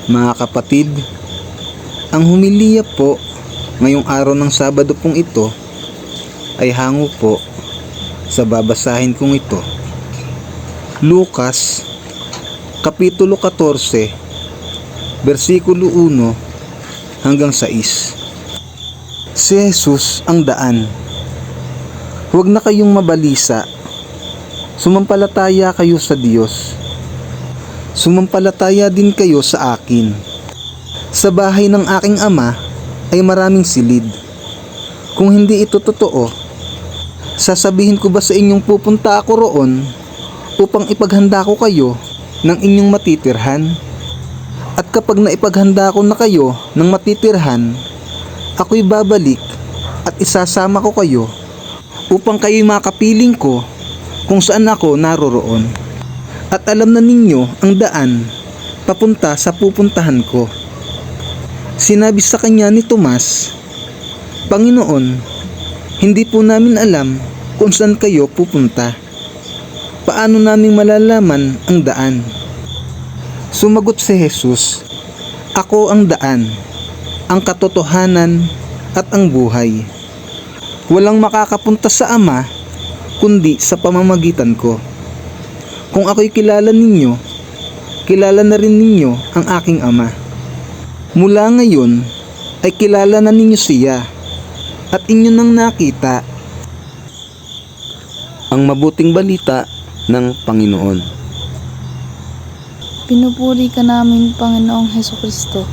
Mga kapatid, ang humiliya po ngayong araw ng Sabado pong ito ay hango po sa babasahin kong ito. Lucas, Kapitulo 14, versikulo 1 hanggang 6. Si Jesus ang daan. Huwag na kayong mabalisa. Sumampalataya kayo sa Diyos. Sumampalataya din kayo sa akin. Sa bahay ng aking ama ay maraming silid. Kung hindi ito totoo, sasabihin ko ba sa inyong pupunta ako roon upang ipaghanda ko kayo ng inyong matitirhan? At kapag naipaghanda ko na kayo ng matitirhan, ako'y babalik at isasama ko kayo upang kayo'y makapiling ko kung saan ako naroroon. At alam na ninyo ang daan papunta sa pupuntahan ko. Sinabi sa kanya ni Tomas, Panginoon, hindi po namin alam kung saan kayo pupunta. Paano namin malalaman ang daan? Sumagot si Jesus, Ako ang daan, ang katotohanan at ang buhay. Walang makakapunta sa Ama kundi sa pamamagitan ko. Kung ako'y kilala ninyo, kilala na rin ninyo ang aking Ama. Mula ngayon ay kilala na ninyo siya at inyo nang nakita ang mabuting balita ng Panginoon. Pinupuri ka namin, Panginoong Hesukristo.